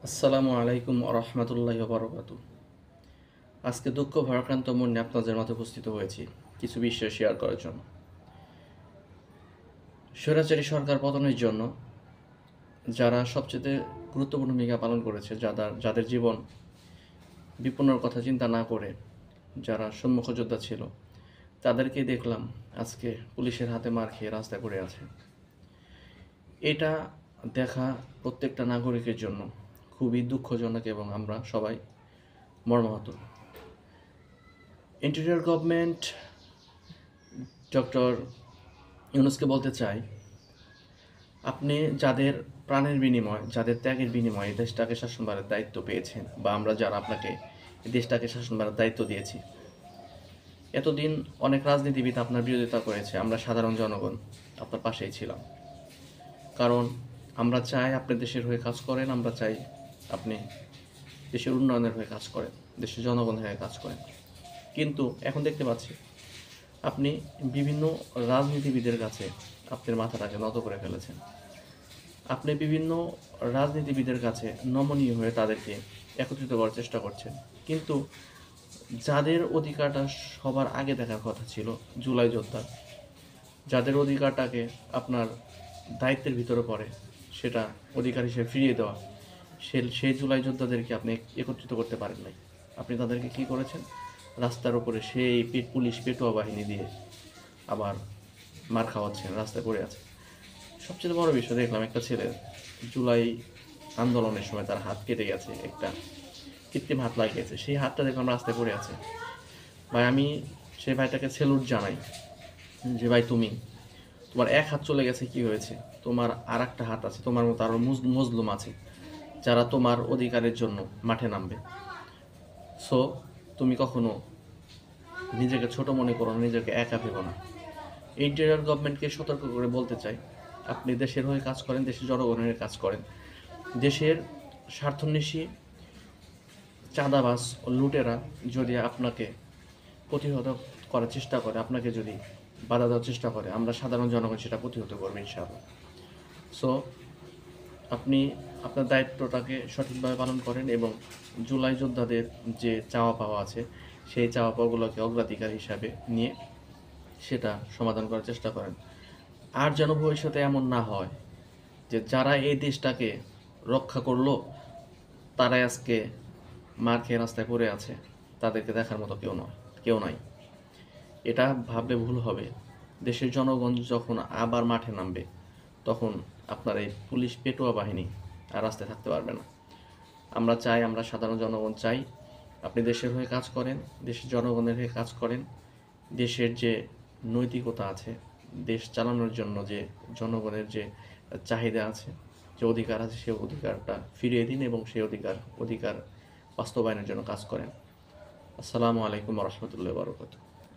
আসসালামু আলাইকুম রহমতুল্লাহ বারকাতু। আজকে দুঃখ ভারাক্রান্ত মন নিয়ে আপনাদের মাঝে উপস্থিত হয়েছি কিছু বিষয় শেয়ার করার জন্য। স্বৈরাচারী সরকার পতনের জন্য যারা সবচেয়ে গুরুত্বপূর্ণ ভূমিকা পালন করেছে, যাদের জীবন বিপন্নের কথা চিন্তা না করে যারা সম্মুখ যোদ্ধা ছিল, তাদেরকে দেখলাম আজকে পুলিশের হাতে মার খেয়ে রাস্তায় পড়ে আছে। এটা দেখা প্রত্যেকটা নাগরিকের জন্য খুবই দুঃখজনক এবং আমরা সবাই মর্মাহত। ইন্টেরিয়র গভর্নমেন্ট ডক্টর ইউনূসকে বলতে চাই, আপনি যাদের প্রাণের বিনিময়, যাদের ত্যাগের বিনিময়ে দেশটাকে শাসনভারের দায়িত্ব পেয়েছেন, বা আমরা যারা আপনাকে দেশটাকে শাসনভারের দায়িত্ব দিয়েছি, এতদিন অনেক রাজনীতিবিদ আপনার বিরোধিতা করেছে, আমরা সাধারণ জনগণ আপনার পাশেই ছিলাম। কারণ আমরা চাই আপনি দেশের হয়ে কাজ করেন, আমরা চাই আপনি দেশের উন্নয়নের হয়ে কাজ করেন, দেশের জনগণের হয়ে কাজ করেন। কিন্তু এখন দেখতে পাচ্ছি আপনি বিভিন্ন রাজনীতিবিদের কাছে আপনার মাথাটাকে নত করে ফেলেছেন। আপনি বিভিন্ন রাজনীতিবিদের কাছে নমনীয় হয়ে তাদেরকে একত্রিত করার চেষ্টা করছেন, কিন্তু যাদের অধিকারটা সবার আগে দেখার কথা ছিল, জুলাই যোদ্ধা, যাদের অধিকারটাকে আপনার দায়িত্বের ভিতরে পড়ে, সেটা অধিকার হিসেবে ফিরিয়ে দেওয়া, সেই জুলাই যোদ্ধাদেরকে আপনি একত্রিত করতে পারেন নাই। আপনি তাদেরকে কী করেছেন? রাস্তার উপরে সেই পুলিশ পেটোয়া বাহিনী দিয়ে আবার মার খাওয়াচ্ছেন, রাস্তায় পড়ে আছে। সবচেয়ে বড় বিষয় দেখলাম, একটা ছেলে জুলাই আন্দোলনের সময় তার হাত কেটে গেছে, একটা কৃত্রিম হাত লাগিয়েছে, সেই হাতটা দেখলাম রাস্তায় পড়ে আছে। ভাই, আমি সেই ভাইটাকে সেলুট জানাই যে ভাই, তোমার এক হাত চলে গেছে, কি হয়েছে? তোমার আর একটা হাত আছে, তোমার মতো আরও মজলুম আছে যারা তোমার অধিকারের জন্য মাঠে নামবে। সো তুমি কখনো নিজেকে ছোট মনে করো না, নিজেকে একা ভেবো না। ইন্টেরিয়র গভর্নমেন্টকে সতর্ক করে বলতে চাই, আপনি দেশের হয়ে কাজ করেন, দেশের জনগণের হয়ে কাজ করেন। দেশের স্বার্থন্বেষী চাঁদাবাজ ও লুটেরা যদি আপনাকে প্রতিহত করার চেষ্টা করে, আপনাকে যদি বাধা দেওয়ার চেষ্টা করে, আমরা সাধারণ জনগণ সেটা প্রতিহত করবো ইনশাআল্লাহ। সো আপনি আপনার দায়িত্বটাকে সঠিকভাবে পালন করেন এবং জুলাই যোদ্ধাদের যে চাওয়া পাওয়া আছে, সেই চাওয়া পাওয়াগুলোকে অগ্রাধিকার হিসাবে নিয়ে সেটা সমাধান করার চেষ্টা করেন। আর যেন ভবিষ্যতে এমন না হয় যে যারা এই দেশটাকে রক্ষা করলো তারাই আজকে মার খেয়ে রাস্তায় পড়ে আছে, তাদেরকে দেখার মতো কেউ নাই। এটা ভাবলে ভুল হবে। দেশের জনগণ যখন আবার মাঠে নামবে, তখন আপনার এই পুলিশ পেটোয়া বাহিনী আর রাস্তায় থাকতে পারবে না। আমরা চাই, আমরা সাধারণ জনগণ চাই আপনি দেশের হয়ে কাজ করেন, দেশের জনগণের হয়ে কাজ করেন। দেশের যে নৈতিকতা আছে, দেশ চালানোর জন্য যে জনগণের যে চাহিদা আছে, যে অধিকার আছে, সেই অধিকারটা ফিরিয়ে দিন এবং সেই অধিকার বাস্তবায়নের জন্য কাজ করেন। আসসালামু আলাইকুম রহমতুল্লাহ বারকাতুহু।